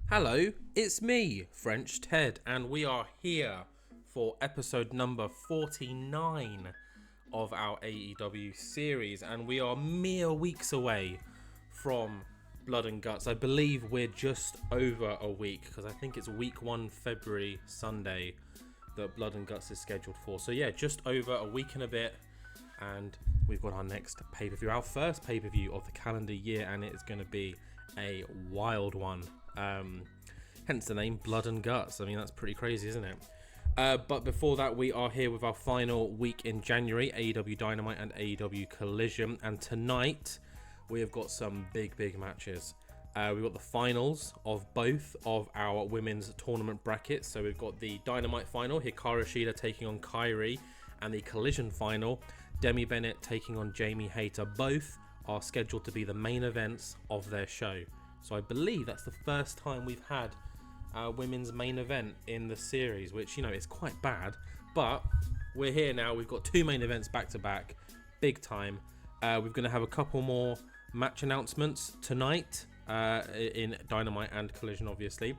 Hello, it's me, French Ted, and we are here for episode number 49 of our AEW series, and we are mere weeks away from Blood and Guts. I believe we're just over a week, because I think it's week 1 February Sunday that Blood and Guts is scheduled for. So yeah, just over a week and a bit, and we've got our next pay-per-view, our first pay-per-view of the calendar year, and it is going to be a wild one. Hence the name Blood and Guts. I mean, that's pretty crazy, isn't it? But before that, we are here with our final week in January, AEW Dynamite and AEW Collision. And tonight, we have got some big matches. We've got the finals of both of our women's tournament brackets. So we've got the Dynamite final, Hikaru Shida taking on Kyrie, and the Collision final, Demi Bennett taking on Jamie Hayter. Both are scheduled to be the main events of their show. So I believe that's the first time we've had our women's main event in the series, which, you know, is quite bad. But we're here now. We've got two main events back to back. Big time. We're going to have a couple more match announcements tonight in Dynamite and Collision, obviously.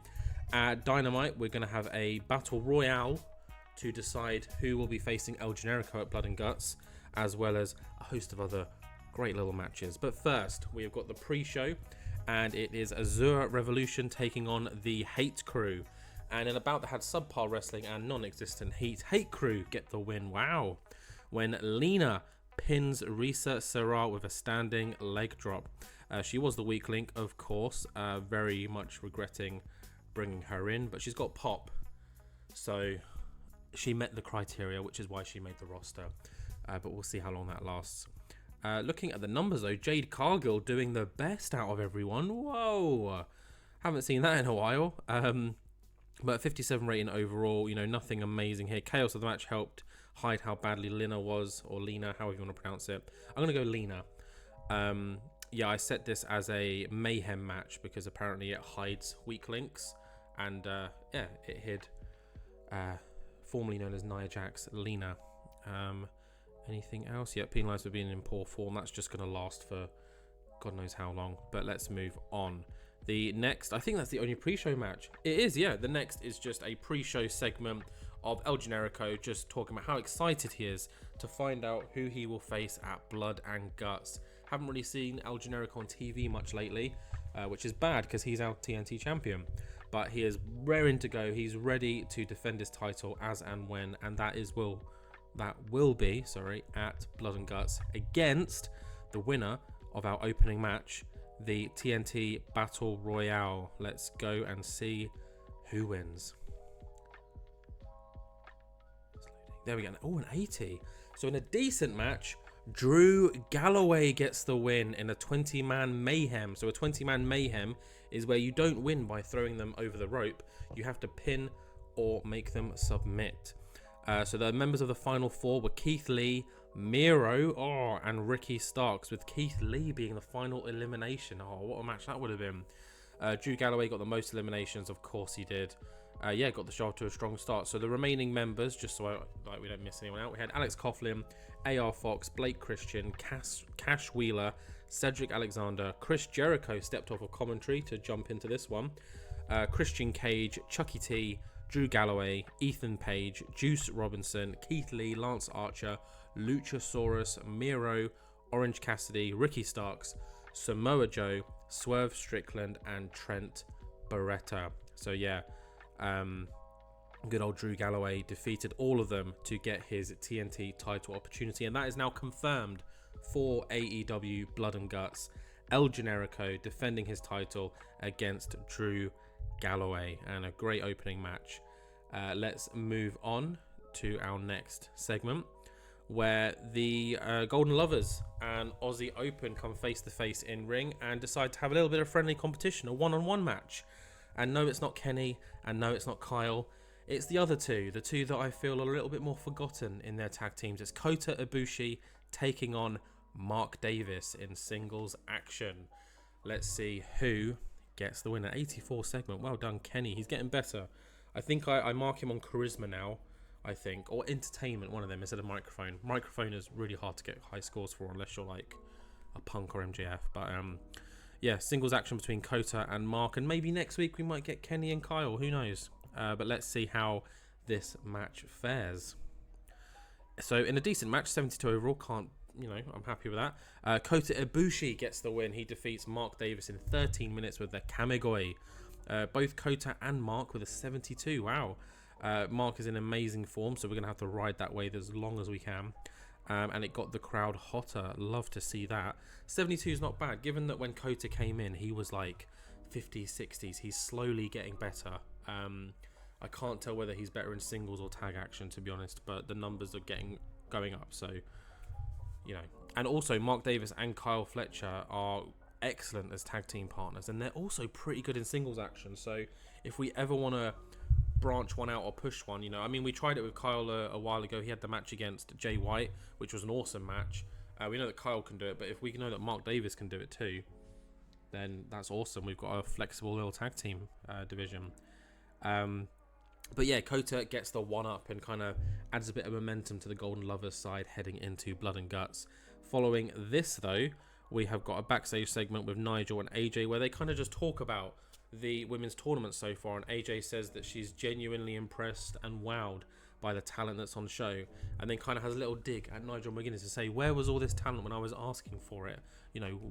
At Dynamite, we're going to have a battle royale to decide who will be facing El Generico at Blood and Guts, as well as a host of other great little matches. But first, we have got the pre-show, and it is Azura Revolution taking on the Hate Crew. And in a bout that had subpar wrestling and non-existent heat, Hate Crew get the win. Wow. When Lena pins Risa Serra with a standing leg drop. She was the weak link, of course. Very much regretting bringing her in, but she's got pop. So she met the criteria, which is why she made the roster. But we'll see how long that lasts. Looking at the numbers though, Jade Cargill doing the best out of everyone. Whoa, haven't seen that in a while. But 57 rating overall, you know, nothing amazing here. Chaos of the match helped hide how badly Lena was, or Lena, however you want to pronounce it. I'm going to go Lena. Yeah, I set this as a Mayhem match because apparently it hides weak links. And yeah, it hid formerly known as Nia Jax, Lena. Anything else? Yeah, penalised for being in poor form. That's just going to last for God knows how long. But let's move on. The next, I think that's the only pre-show match. It is, yeah. The next is just a pre-show segment of El Generico just talking about how excited he is to find out who he will face at Blood and Guts. Haven't really seen El Generico on TV much lately, which is bad because he's our TNT champion. But he is raring to go. He's ready to defend his title as and when, and that will be at Blood and Guts against the winner of our opening match, the TNT Battle Royale. Let's go and see who wins. There we go. Oh, an 80. So in a decent match, Drew Galloway gets the win in a 20-man mayhem. So a 20-man mayhem is where you don't win by throwing them over the rope. You have to pin or make them submit. So the members of the final four were Keith Lee, Miro, and Ricky Starks, with Keith Lee being the final elimination. Oh, what a match that would have been. Drew Galloway got the most eliminations, of course he did. Yeah, got the show to a strong start. So the remaining members, just so we don't miss anyone out, we had Alex Coughlin, AR Fox, Blake Christian, Cash Wheeler, Cedric Alexander, Chris Jericho stepped off of commentary to jump into this one, Christian Cage, Chucky T, Drew Galloway, Ethan Page, Juice Robinson, Keith Lee, Lance Archer, Luchasaurus, Miro, Orange Cassidy, Ricky Starks, Samoa Joe, Swerve Strickland, and Trent Beretta. So yeah, good old Drew Galloway defeated all of them to get his TNT title opportunity, and that is now confirmed for AEW Blood and Guts. El Generico defending his title against Drew Galloway, and a great opening match. Let's move on to our next segment, where the Golden Lovers and Aussie Open come face to face in ring and decide to have a little bit of friendly competition, a one-on-one match. And no, it's not Kenny, and no, it's not Kyle. It's the other two, the two that I feel are a little bit more forgotten in their tag teams. It's Kota Ibushi taking on Mark Davis in singles action. Let's see who gets the winner. 84 segment. Well done, Kenny. He's getting better. I think I mark him on charisma now, I think. Or entertainment, one of them, instead of microphone. Microphone is really hard to get high scores for unless you're like a Punk or MJF. But yeah, singles action between Kota and Mark, and maybe next week we might get Kenny and Kyle. Who knows? But let's see how this match fares. So in a decent match, 72 overall, I'm happy with that. Kota Ibushi gets the win. He defeats Mark Davis in 13 minutes with the Kamegoi. Both Kota and Mark with a 72. Wow. Mark is in amazing form, so we're going to have to ride that wave as long as we can. And it got the crowd hotter. Love to see that. 72 is not bad, given that when Kota came in, he was like 50s, 60s. He's slowly getting better. I can't tell whether he's better in singles or tag action, to be honest, but the numbers are going up, so, And also, Mark Davis and Kyle Fletcher are excellent as tag team partners, and they're also pretty good in singles action, so if we ever want to branch one out or push one, we tried it with Kyle a while ago. He had the match against Jay White, which was an awesome match. We know that Kyle can do it, but if we know that Mark Davis can do it too, then that's awesome. We've got a flexible little tag team division. But yeah, Kota gets the one-up and kind of adds a bit of momentum to the Golden Lovers side heading into Blood and Guts. Following this, though, we have got a backstage segment with Nigel and AJ where they kind of just talk about the women's tournament so far, and AJ says that she's genuinely impressed and wowed by the talent that's on show, and then kind of has a little dig at Nigel McGinnis to say, where was all this talent when I was asking for it,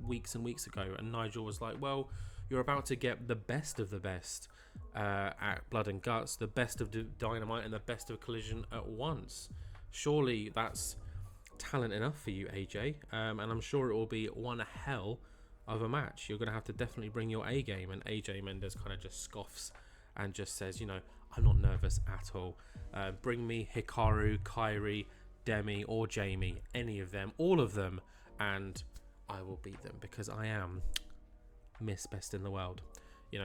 weeks and weeks ago? And Nigel was like, well, you're about to get the best of the best at Blood and Guts, the best of Dynamite and the best of Collision at once. Surely that's talent enough for you, AJ, and I'm sure it will be one hell of a match. You're going to have to definitely bring your A game. And AJ Mendez kind of just scoffs and just says, I'm not nervous at all. Bring me Hikaru, Kyrie, Demi or Jamie, any of them, all of them, and I will beat them because I am Miss Best in the World.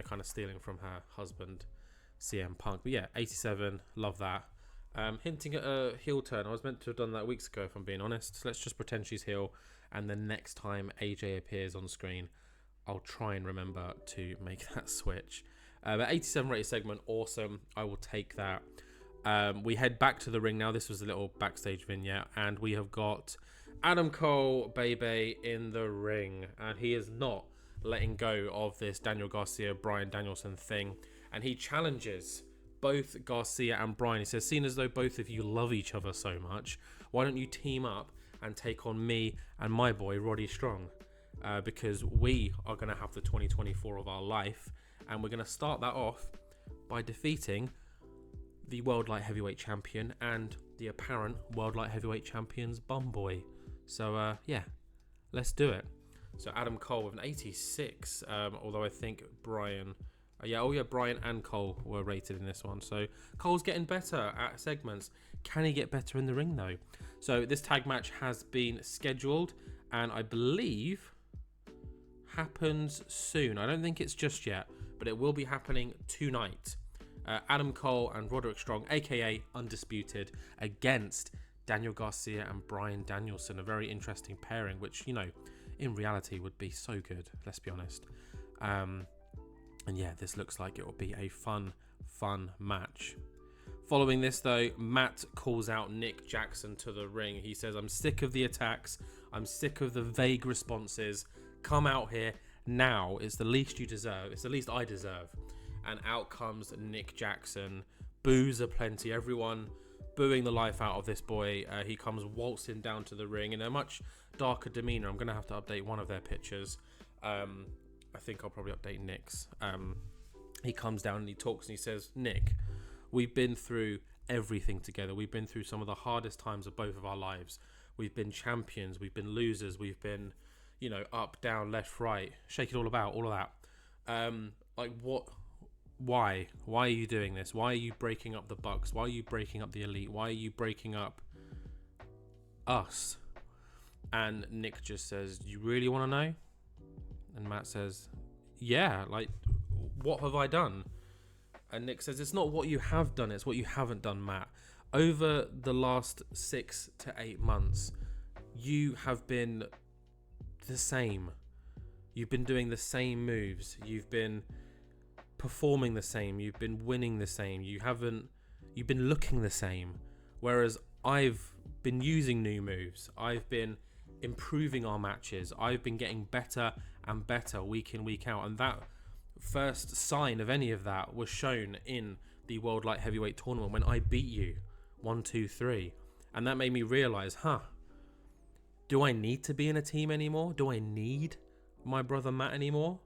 Kind of stealing from her husband, CM Punk. But yeah, 87, love that. Hinting at a heel turn. I was meant to have done that weeks ago, if I'm being honest. Let's just pretend she's heel, and the next time AJ appears on screen, I'll try and remember to make that switch. But 87 rated segment, awesome. I will take that. We head back to the ring now. This was a little backstage vignette, and we have got Adam Cole, baby, in the ring, and he is not letting go of this Daniel Garcia, Bryan Danielson thing, and he challenges both Garcia and Bryan. He says, seeing as though both of you love each other so much, why don't you team up and take on me and my boy Roddy Strong, because we are going to have the 2024 of our life, and we're going to start that off by defeating the World Light Heavyweight Champion and the apparent World Light Heavyweight Champion's bum boy. So yeah, let's do it. So Adam Cole with an 86, although I think Bryan Bryan and Cole were rated in this one. So Cole's getting better at segments. Can he get better in the ring though? So this tag match has been scheduled and I believe happens soon. I don't think it's just yet, but it will be happening tonight. Adam Cole and Roderick Strong, aka Undisputed, against Daniel Garcia and Bryan Danielson. A very interesting pairing, which, in reality would be so good, let's be honest. And yeah, this looks like it will be a fun match. Following this though, Matt calls out Nick Jackson to the ring. He says, I'm sick of the attacks. I'm sick of the vague responses. Come out here now. It's the least you deserve. It's the least I deserve. And out comes Nick Jackson. Boos aplenty. Everyone booing the life out of this boy. He comes waltzing down to the ring in a much darker demeanor. I'm going to have to update one of their pictures. I think I'll probably update Nick's. He comes down and he talks and he says, Nick, we've been through everything together. We've been through some of the hardest times of both of our lives. We've been champions. We've been losers. We've been, up, down, left, right, shake it all about, all of that. What? Why? Why are you doing this? Why are you breaking up the Bucks? Why are you breaking up the Elite? Why are you breaking up us? And Nick just says, do you really want to know? And Matt says, yeah, what have I done? And Nick says, it's not what you have done, it's what you haven't done, Matt. Over the last 6 to 8 months, you have been the same. You've been doing the same moves. You've been performing the same. You've been winning the same. You've been looking the same. Whereas I've been using new moves. I've been improving our matches. I've been getting better and better week in, week out. And that first sign of any of that was shown in the World Light Heavyweight Tournament when I beat you 1-2-3. And that made me realize, do I need to be in a team anymore? Do I need my brother Matt anymore?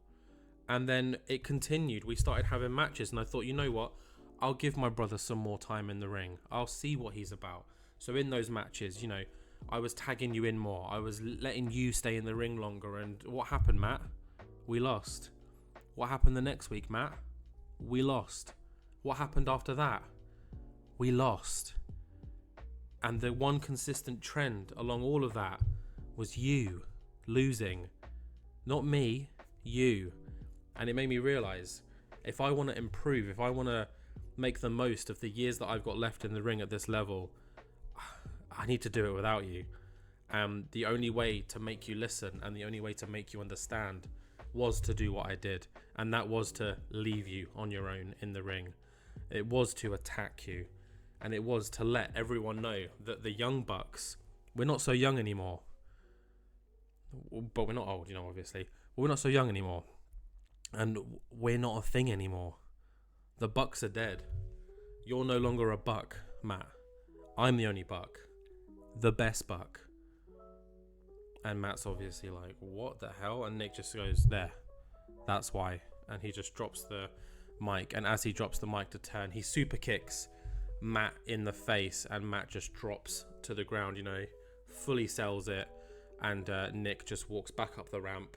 And then it continued. We started having matches, and I thought, you know what? I'll give my brother some more time in the ring. I'll see what he's about. So in those matches, you know, I was tagging you in more. I was letting you stay in the ring longer. And what happened, Matt? We lost. What happened the next week, Matt? We lost. What happened after that? We lost. And the one consistent trend along all of that was you losing. Not me, you. And it made me realize, if I want to improve, if I want to make the most of the years that I've got left in the ring at this level, I need to do it without you. The only way to make you listen and the only way to make you understand was to do what I did. And that was to leave you on your own in the ring. It was to attack you. And it was to let everyone know that the young bucks, we're not so young anymore. But we're not old, you know, obviously. But we're not so young anymore. And we're not a thing anymore. The bucks are dead. You're no longer a buck, Matt. I'm the only buck. The best buck. And Matt's obviously like, what the hell? And Nick just goes, there. That's why. And he just drops the mic. And as he drops the mic to turn, he super kicks Matt in the face. And Matt just drops to the ground, you know, fully sells it. And Nick just walks back up the ramp.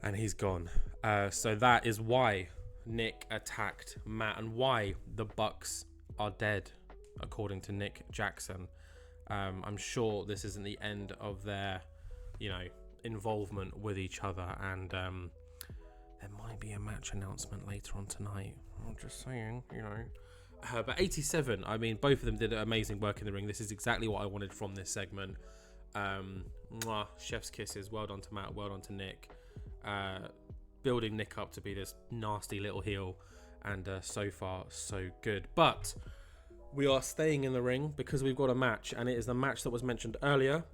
And he's gone. So that is why Nick attacked Matt and why the Bucks are dead, according to Nick Jackson. I'm sure this isn't the end of their, you know, involvement with each other. And there might be a match announcement later on tonight. I'm just saying, you know. But 87, I mean, both of them did amazing work in the ring. This is exactly what I wanted from this segment. Chef's kisses. Well done to Matt. Well done to Nick. Building Nick up to be this nasty little heel, and so far so good. But we are staying in the ring because we've got a match, and it is the match that was mentioned earlier.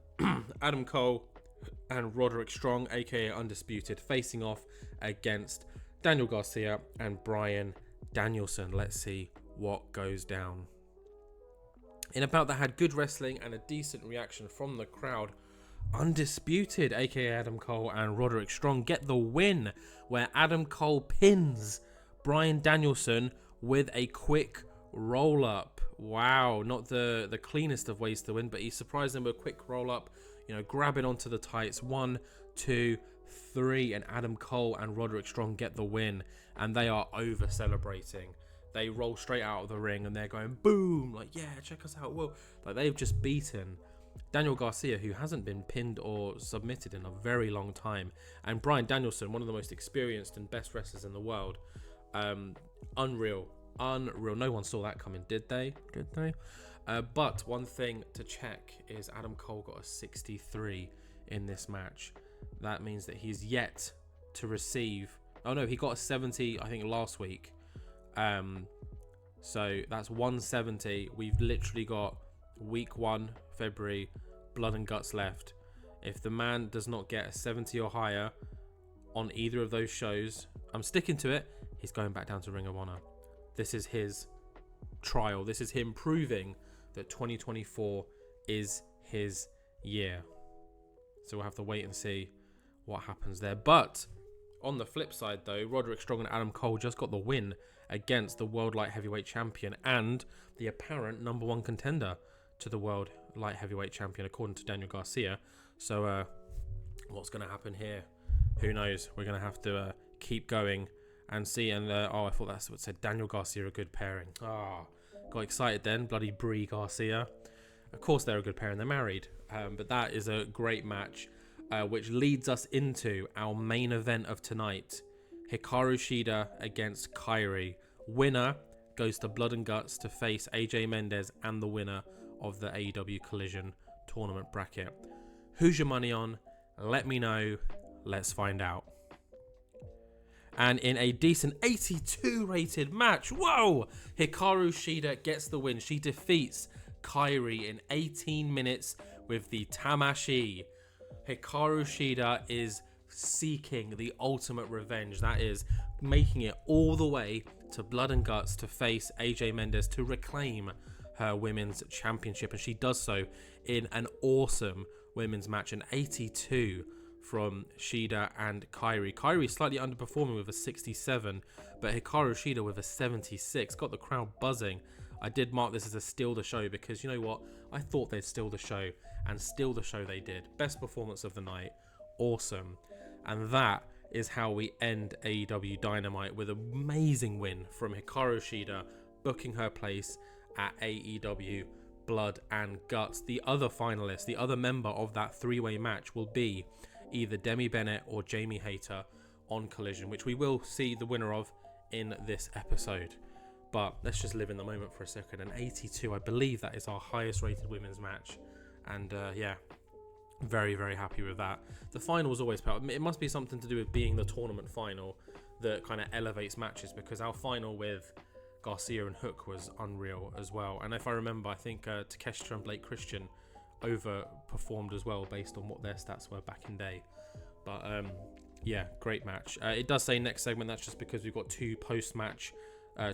Adam Cole and Roderick Strong, aka Undisputed, facing off against Daniel Garcia and Bryan Danielson. Let's see what goes down. In a bout that had good wrestling and a decent reaction from the crowd, Undisputed, aka Adam Cole and Roderick Strong, get the win, where Adam Cole pins Bryan Danielson with a quick roll up. Wow, not the cleanest of ways to win, but he surprised him with a quick roll up, you know, grabbing onto the tights. 1, 2, 3, and Adam Cole and Roderick Strong get the win, and they are over celebrating. They roll straight out of the ring and they're going boom, like, yeah, check us out. Whoa, like they've just beaten Daniel Garcia, who hasn't been pinned or submitted in a very long time, and Bryan Danielson, one of the most experienced and best wrestlers in the world. Unreal. No one saw that coming, did they? But one thing to check is Adam Cole got a 63 in this match. That means that he's yet to receive. Oh no, he got a 70, I think, last week. So that's 170. We've literally got week 1, February, Blood and Guts left. If the man does not get a 70 or higher on either of those shows, I'm sticking to it, he's going back down to Ring of Honor. This is his trial. This is him proving that 2024 is his year. So we'll have to wait and see what happens there. But on the flip side, though, Roderick Strong and Adam Cole just got the win against the World Light Heavyweight Champion and the apparent number 1 contender to the World Light Heavyweight Champion, according to Daniel Garcia. So what's going to happen here? Who knows? We're going to have to keep going and see. And I thought that's what said Daniel Garcia, a good pairing. Got excited then. Bloody Brie Garcia. Of course they're a good pairing. They're married. But that is a great match, which leads us into our main event of tonight. Hikaru Shida against Kyrie. Winner goes to Blood and Guts to face AJ Mendez and the winner of the AEW Collision tournament bracket. Who's your money on? Let me know. Let's find out. And in a decent 82 rated match, whoa, Hikaru Shida gets the win. She defeats Kyrie in 18 minutes with the Tamashii. Hikaru Shida is seeking the ultimate revenge. That is making it all the way to Blood and Guts to face AJ Mendez to reclaim her women's championship, and she does so in an awesome women's match, an 82 from Shida and Kyrie. Kyrie slightly underperforming with a 67, but Hikaru Shida with a 76 got the crowd buzzing. I did mark this as a steal the show because, you know what, I thought they'd steal the show, and steal the show they did. Best performance of the night, awesome. And that is how we end AEW Dynamite, with an amazing win from Hikaru Shida, booking her place at AEW Blood and Guts. The other finalist, the other member of that three-way match will be either Demi Bennett or Jamie Hayter on Collision, which we will see the winner of in this episode. But let's just live in the moment for a second. An 82, I believe that is our highest rated women's match. And yeah, very, very happy with that. The final was always powerful. It must be something to do with being the tournament final that kind of elevates matches, because our final with Garcia and Hook was unreal as well. And if I remember, I think Takeshita and Blake Christian overperformed as well based on what their stats were back in day. But yeah, great match. It does say next segment. That's just because we've got two post-match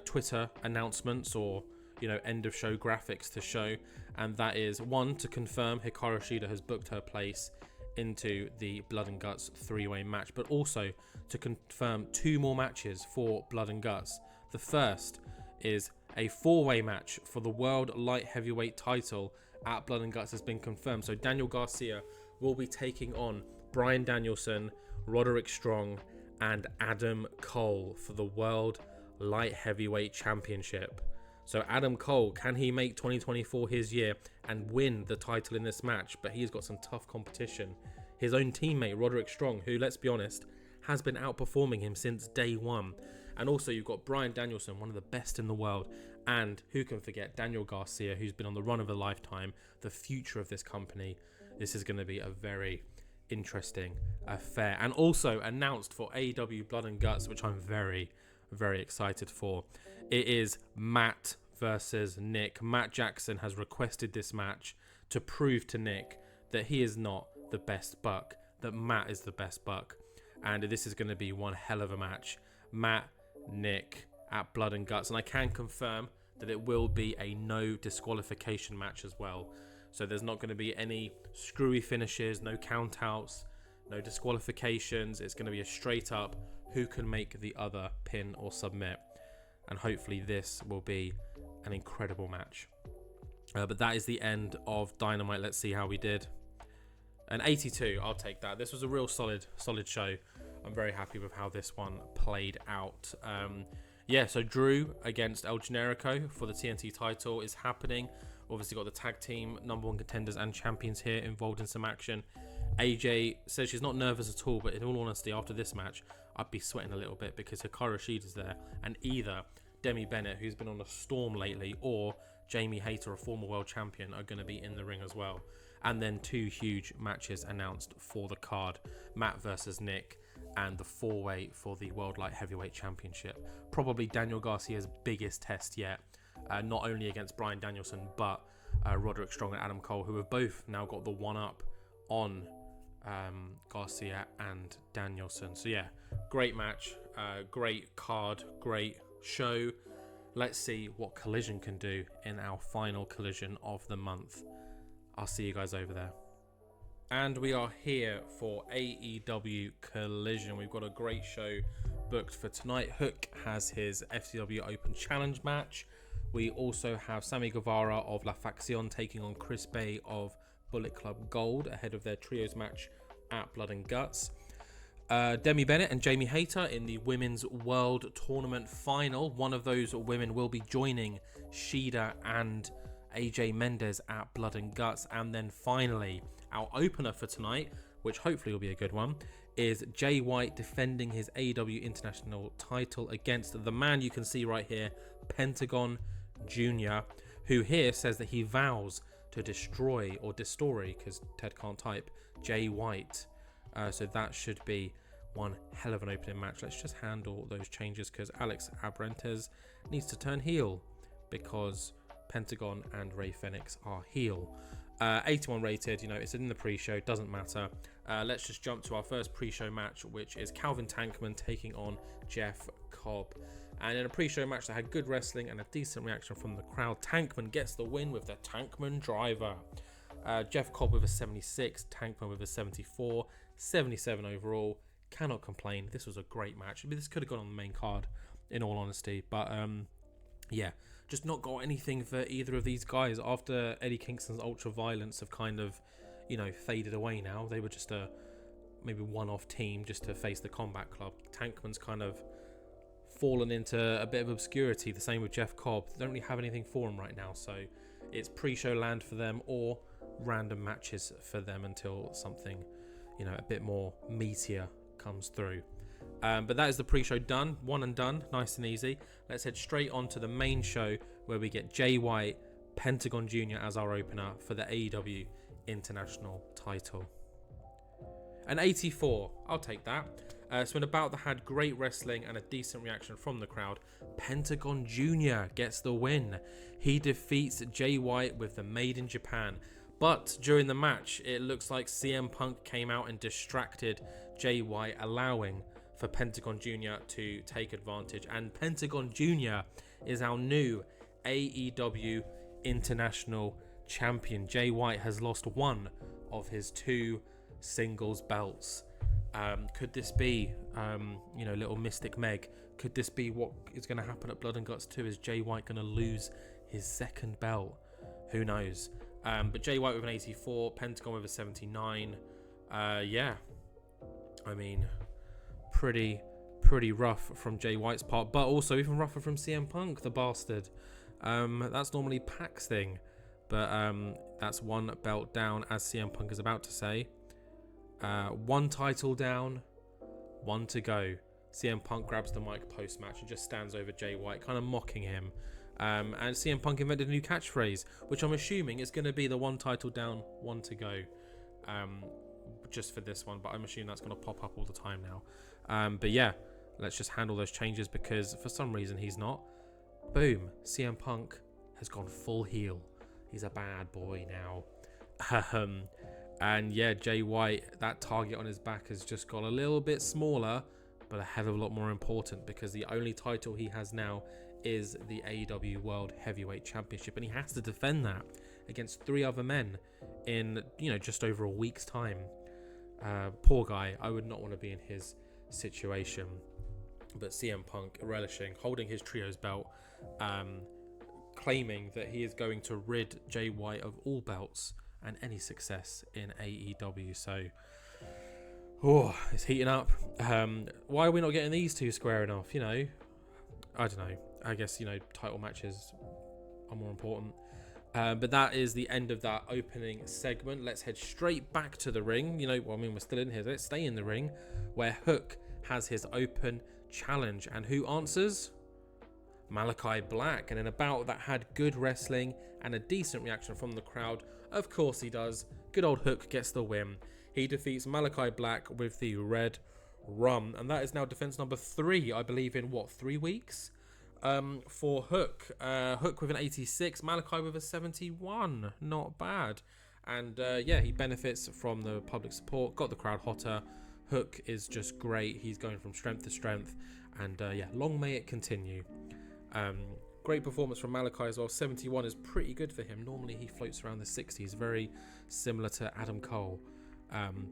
Twitter announcements, or end of show graphics to show, and that is one to confirm Hikaru Shida has booked her place into the Blood and Guts three-way match, but also to confirm two more matches for Blood and Guts. The first is a four-way match for the World Light Heavyweight title at Blood and Guts has been confirmed. So Daniel Garcia will be taking on Bryan Danielson, Roderick Strong, and Adam Cole for the World Light Heavyweight Championship. So Adam Cole, can he make 2024 his year and win the title in this match? But he's got some tough competition. His own teammate, Roderick Strong, who, let's be honest, has been outperforming him since day one. And also you've got Bryan Danielson, one of the best in the world. And who can forget Daniel Garcia, who's been on the run of a lifetime, the future of this company. This is going to be a very interesting affair. And also announced for AEW Blood and Guts, which I'm very, very excited for. It is Matt versus Nick. Matt Jackson has requested this match to prove to Nick that he is not the best buck, that Matt is the best buck. And this is going to be one hell of a match. Matt, Nick at Blood and Guts. And I can confirm that it will be a no disqualification match as well. So there's not going to be any screwy finishes, no countouts, no disqualifications. It's going to be a straight up who can make the other pin or submit. And hopefully this will be an incredible match. But that is the end of Dynamite. Let's see how we did. An 82, I'll take that. This was a real solid show. I'm very happy with how this one played out. Yeah, so Drew against El Generico for the TNT title is happening. Obviously got the tag team number one contenders and champions here involved in some action. AJ says she's not nervous at all, but in all honesty, after this match, I'd be sweating a little bit because Hikaru Shida's there, and either Demi Bennett, who's been on a storm lately, or Jamie Hayter, a former world champion, are going to be in the ring as well. And then two huge matches announced for the card. Matt versus Nick, and the four-way for the World Light Heavyweight Championship. Probably Daniel Garcia's biggest test yet, not only against Bryan Danielson, but Roderick Strong and Adam Cole, who have both now got the one-up on Garcia and Danielson. So yeah, great match, great card, great show. Let's see what Collision can do in our final Collision of the month. I'll see you guys over there. And we are here for AEW Collision. We've got a great show booked for tonight. Hook has his FCW Open Challenge match. We also have Sammy Guevara of La Facción taking on Chris Bay of Bullet Club Gold ahead of their trios match at Blood and Guts. Demi Bennett and Jamie Hayter in the Women's World Tournament Final. One of those women will be joining Shida and AJ Mendez at Blood and Guts. And then finally, our opener for tonight, which hopefully will be a good one, is Jay White defending his AEW International title against the man you can see right here, Pentagon Jr., who here says that he vows to destroy, or destroy, because Ted can't type, Jay White. So that should be one hell of an opening match. Let's just handle those changes because Alex Abrentes needs to turn heel because Pentagon and Rey Fenix are heel. 81 rated, it's in the pre-show, doesn't matter. Let's just jump to our first pre-show match, which is Calvin Tankman taking on Jeff Cobb. And in a pre-show match that had good wrestling and a decent reaction from the crowd, Tankman gets the win with the Tankman driver. Jeff Cobb with a 76, Tankman with a 74, 77 overall. Cannot complain. This was a great match. I mean, this could have gone on the main card, in all honesty. But, yeah, just not got anything for either of these guys after Eddie Kingston's ultra violence have kind of, faded away now. They were just a maybe one-off team just to face the Combat Club. Tankman's kind of fallen into a bit of obscurity. The same with Jeff Cobb. They don't really have anything for him right now. So it's pre-show land for them or random matches for them until something, a bit more meatier comes through. But that is the pre-show done, one and done, nice and easy. Let's head straight on to the main show where we get Jay White, Pentagon Jr. as our opener for the AEW International title. An 84, I'll take that. So in a bout that had great wrestling and a decent reaction from the crowd, Pentagon Jr. gets the win. He defeats Jay White with the Made in Japan. But during the match, it looks like CM Punk came out and distracted Jay White, allowing for Pentagon Jr. to take advantage. And Pentagon Jr. is our new AEW International Champion. Jay White has lost one of his 2 singles belts. Could this be, little Mystic Meg? Could this be what is going to happen at Blood and Guts 2? Is Jay White going to lose his second belt? Who knows? But Jay White with an 84, Pentagon with a 79. Yeah, I mean, pretty rough from Jay White's part, but also even rougher from CM Punk, the bastard. That's normally Pac's thing, but that's one belt down, as CM Punk is about to say. 1 title down, 1 to go. CM Punk grabs the mic post-match and just stands over Jay White, kind of mocking him. And CM Punk invented a new catchphrase, which I'm assuming is going to be the 1 title down, 1 to go. Just for this one, but I'm assuming that's going to pop up all the time now. But yeah, let's just handle those changes because for some reason he's not. Boom, CM Punk has gone full heel. He's a bad boy now. And yeah, Jay White, that target on his back has just got a little bit smaller, but a hell of a lot more important because the only title he has now is the AEW World Heavyweight Championship, and he has to defend that against 3 other men in, just over a week's time. Poor guy. I would not want to be in his situation. But CM Punk relishing, holding his trios belt, claiming that he is going to rid Jay White of all belts and any success in AEW. So, it's heating up. Why are we not getting these 2 square enough? I don't know. I guess, title matches are more important. But that is the end of that opening segment. Let's head straight back to the ring. We're still in here. Let's stay in the ring where Hook has his open challenge. And who answers? Malachi Black. And in a bout that had good wrestling and a decent reaction from the crowd, of course he does. Good old Hook gets the win. He defeats Malachi Black with the Red Rum. And that is now defense number 3, I believe, in 3 weeks? For Hook. Hook with an 86, Malachi with a 71. Not bad. And yeah, he benefits from the public support, got the crowd hotter. Hook is just great. He's going from strength to strength. And yeah, long may it continue. Great performance from Malachi as well. 71 is pretty good for him. Normally he floats around the 60s, very similar to Adam Cole.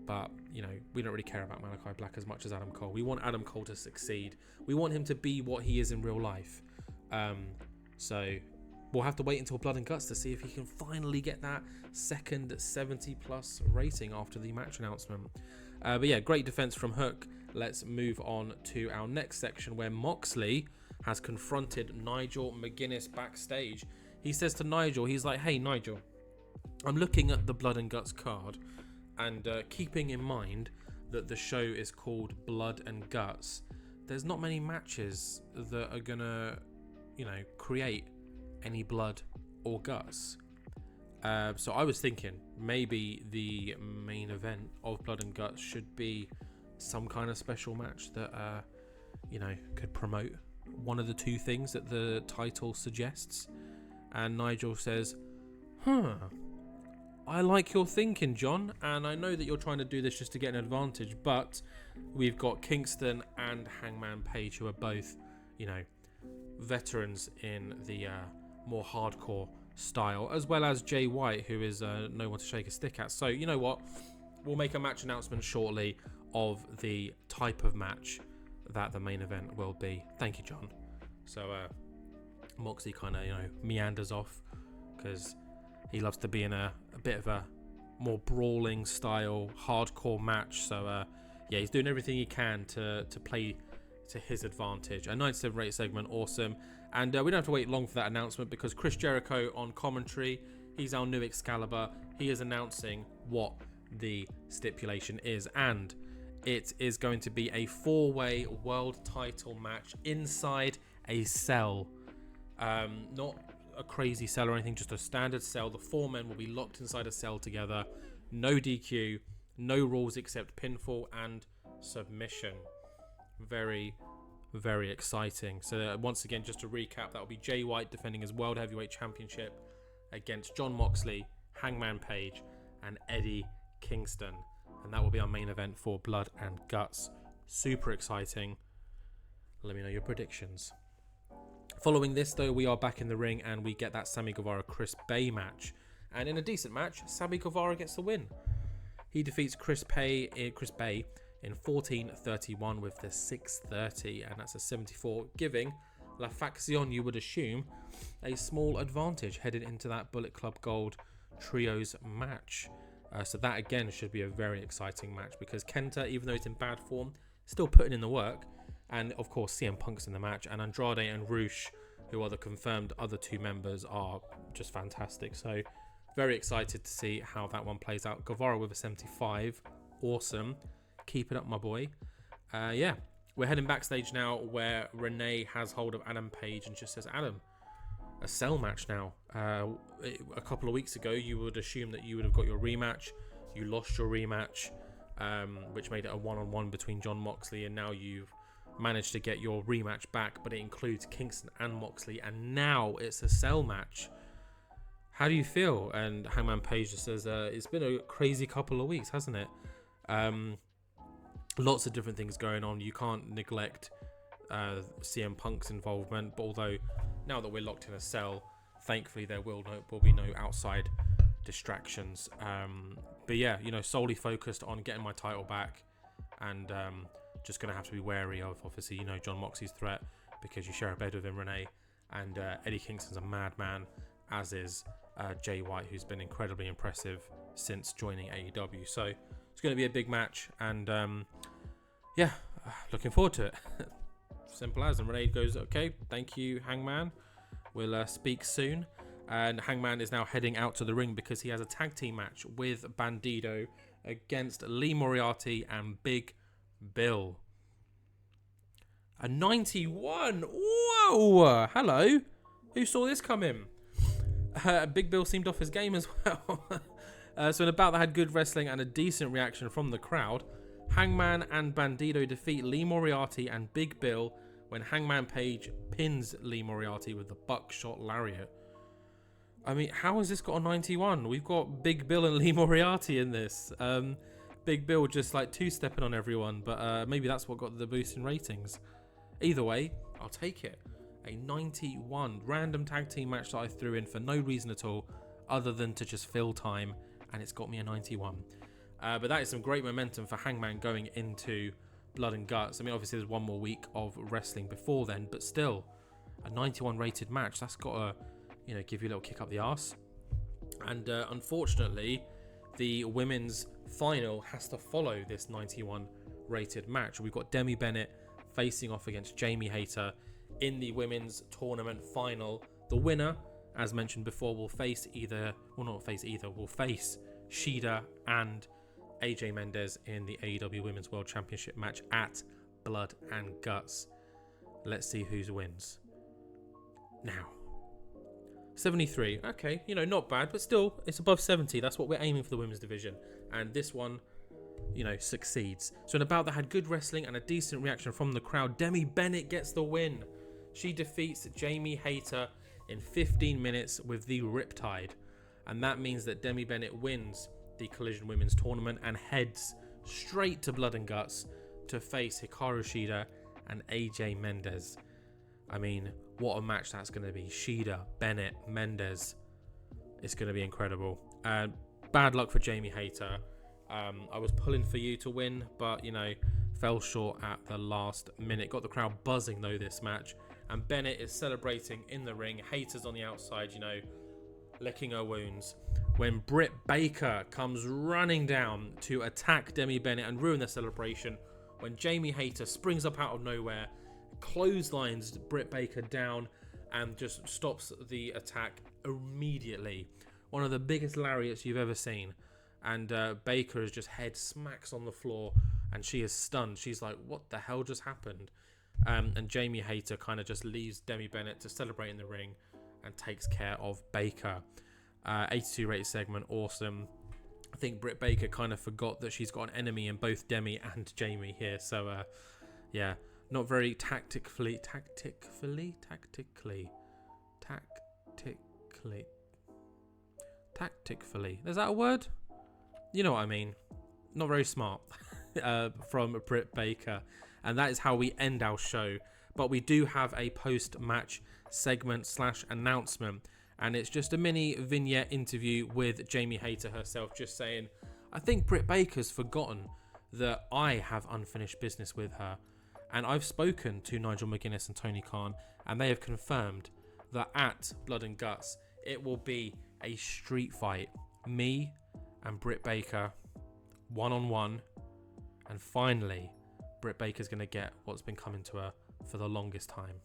But, we don't really care about Malachi Black as much as Adam Cole. We want Adam Cole to succeed. We want him to be what he is in real life. So we'll have to wait until Blood and Guts to see if he can finally get that second 70+ rating after the match announcement. But yeah, great defense from Hook. Let's move on to our next section where Moxley has confronted Nigel McGinnis backstage. He says to Nigel, he's like, hey Nigel, I'm looking at the Blood and Guts card and keeping in mind that the show is called Blood and Guts, there's not many matches that are gonna, create any blood or guts. So I was thinking maybe the main event of Blood and Guts should be some kind of special match that, could promote one of the 2 things that the title suggests. And Nigel says, I like your thinking, John, and I know that you're trying to do this just to get an advantage, but we've got Kingston and Hangman Page, who are both, veterans in the more hardcore style, as well as Jay White, who is no one to shake a stick at. So, you know what? We'll make a match announcement shortly of the type of match that the main event will be. Thank you, John. So, Moxley kind of, meanders off because he loves to be in a bit of a more brawling style, hardcore match. So, he's doing everything he can to play to his advantage. A 97 rate segment, awesome. And we don't have to wait long for that announcement because Chris Jericho on commentary, he's our new Excalibur. He is announcing what the stipulation is, and it is going to be a 4-way world title match inside a cell. Not a crazy cell or anything, just a standard cell. The 4 men will be locked inside a cell together. No DQ, no rules except pinfall and submission. Very, very exciting. So once again, just to recap, that will be Jay White defending his World Heavyweight Championship against Jon Moxley, Hangman Page, and Eddie Kingston. And that will be our main event for Blood and Guts. Super exciting. Let me know your predictions. Following this, though, we are back in the ring and we get that Sammy Guevara-Chris Bay match. And in a decent match, Sammy Guevara gets the win. He defeats Chris Bay in 14:31 with the 6:30, and that's a 74, giving La Faction, you would assume, a small advantage headed into that Bullet Club Gold Trios match. So that again should be a very exciting match because Kenta, even though he's in bad form, still putting in the work. And of course CM Punk's in the match, and Andrade and Roosh, who are the confirmed other 2 members, are just fantastic. So very excited to see how that one plays out. Guevara with a 75, awesome. Keep it up, my boy. We're heading backstage now where Renee has hold of Adam Page and just says, Adam, a cell match now. A couple of weeks ago, you would assume that you would have got your rematch. You lost your rematch, which made it a one-on-one between Jon Moxley, and now you've managed to get your rematch back, but it includes Kingston and Moxley, and now it's a cell match. How do you feel? And Hangman Page just says, it's been a crazy couple of weeks, hasn't it? Lots of different things going on. You can't neglect CM Punk's involvement, but although now that we're locked in a cell, thankfully there will be no outside distractions. But yeah, solely focused on getting my title back, and just going to have to be wary of, obviously, Jon Moxley's threat, because you share a bed with him, Renee, and Eddie Kingston's a madman, as is Jay White, who's been incredibly impressive since joining AEW. So it's going to be a big match, and looking forward to it. Simple as. And Renee goes, okay, thank you, Hangman. We'll speak soon. And Hangman is now heading out to the ring because he has a tag team match with Bandido against Lee Moriarty and Big Bill. A 91. Whoa. Hello. Who saw this coming? Big Bill seemed off his game as well. So in a bout that had good wrestling and a decent reaction from the crowd, Hangman and Bandido defeat Lee Moriarty and Big Bill when Hangman Page pins Lee Moriarty with the buckshot lariat. I mean, how has this got a 91? We've got Big Bill and Lee Moriarty in this. Big Bill just like two-stepping on everyone, but maybe that's what got the boost in ratings. Either way, I'll take it. A 91 random tag team match that I threw in for no reason at all other than to just fill time, and it's got me a 91. But that is some great momentum for Hangman going into Blood and Guts. I mean, obviously there's one more week of wrestling before then, but still, a 91 rated match, that's got to, give you a little kick up the arse. And unfortunately, the women's final has to follow this 91 rated match. We've got Demi Bennett facing off against Jamie Hayter in the women's tournament final. The winner, as mentioned before, will face will face Shida and AJ Mendez in the AEW Women's World Championship match at Blood and Guts. Let's see who wins. Now, 73. Okay, not bad, but still, it's above 70. That's what we're aiming for the women's division. And this one, succeeds. So in a bout that had good wrestling and a decent reaction from the crowd, Demi Bennett gets the win. She defeats Jamie Hayter in 15 minutes with the Riptide. And that means that Demi Bennett wins the Collision Women's Tournament and heads straight to Blood and Guts to face Hikaru Shida and AJ Mendez. I mean, what a match that's going to be. Shida, Bennett, Mendez. It's going to be incredible. Bad luck for Jamie Hayter. I was pulling for you to win, but, fell short at the last minute. Got the crowd buzzing, though, this match. And Bennett is celebrating in the ring. Hayter's on the outside, licking her wounds. When Britt Baker comes running down to attack Demi Bennett and ruin the celebration. When Jamie Hayter springs up out of nowhere, clotheslines Britt Baker down and just stops the attack immediately. One of the biggest lariats you've ever seen. And Baker's just head smacks on the floor and she is stunned. She's like, what the hell just happened? And Jamie Hayter kind of just leaves Demi Bennett to celebrate in the ring and takes care of Baker. 82 rated segment, awesome. I think Britt Baker kind of forgot that she's got an enemy in both Demi and Jamie here. So, yeah, not very tactically. Is that a word? You know what I mean. Not very smart from Britt Baker. And that is how we end our show. But we do have a post-match segment / announcement. And it's just a mini vignette interview with Jamie Hayter herself, just saying, I think Britt Baker's forgotten that I have unfinished business with her. And I've spoken to Nigel McGinnis and Tony Khan, and they have confirmed that at Blood and Guts, it will be a street fight. Me and Britt Baker, one-on-one. And finally, Britt Baker's going to get what's been coming to her for the longest time.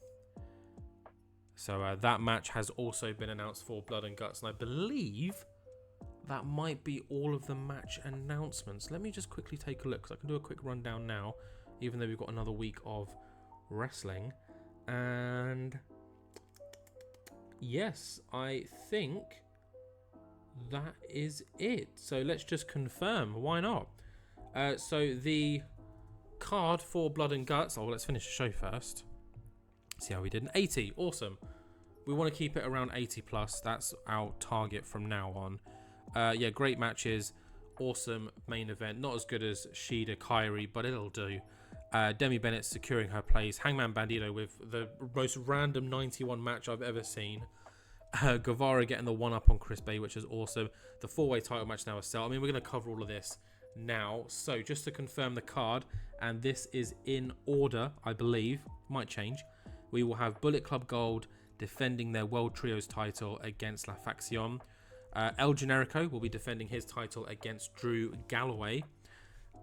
So that match has also been announced for Blood and Guts. And I believe that might be all of the match announcements. Let me just quickly take a look, because I can do a quick rundown now, even though we've got another week of wrestling. And yes, I think that is it. So let's just confirm. Why not? So the card for Blood and Guts. Oh, let's finish the show first. See how we did. 80. Awesome. We want to keep it around 80 plus. That's our target from now on. Yeah, great matches. Awesome main event. Not as good as Shida, Kyrie, but it'll do. Demi Bennett securing her place. Hangman Bandido with the most random 91 match I've ever seen. Guevara getting the one-up on Chris Bay, which is awesome. The 4-way title match now is set. I mean, we're going to cover all of this now. So just to confirm the card, and this is in order, I believe. Might change. We will have Bullet Club Gold defending their World Trios title against La Facción. El Generico will be defending his title against Drew Galloway.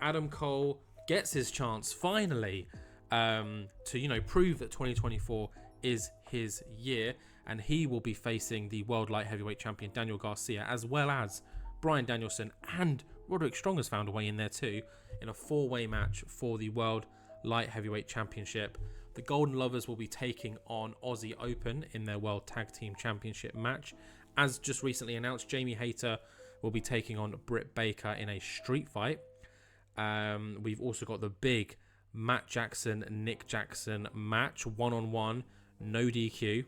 Adam Cole gets his chance finally to prove that 2024 is his year, and he will be facing the World Light Heavyweight Champion Daniel Garcia, as well as Bryan Danielson, and Roderick Strong has found a way in there too, in a 4-way match for the World Light Heavyweight Championship. The Golden Lovers will be taking on Aussie Open in their World Tag Team Championship match. As just recently announced, Jamie Hayter will be taking on Britt Baker in a street fight. We've also got the big Matt Jackson, Nick Jackson match, one-on-one, no DQ.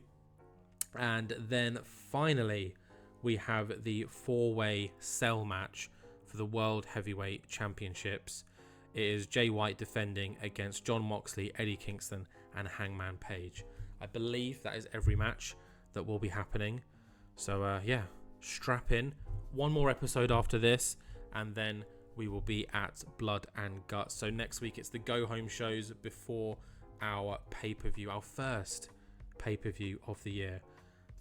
And then finally, we have the 4-way cell match for the World Heavyweight Championships. It is Jay White defending against John Moxley, Eddie Kingston, and Hangman Page. I believe that is every match that will be happening. So, yeah, strap in. One more episode after this, and then we will be at Blood and Guts. So next week, it's the go-home shows before our pay-per-view, our first pay-per-view of the year.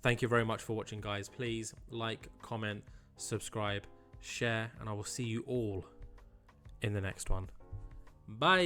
Thank you very much for watching, guys. Please like, comment, subscribe, share, and I will see you all in the next one. Bye.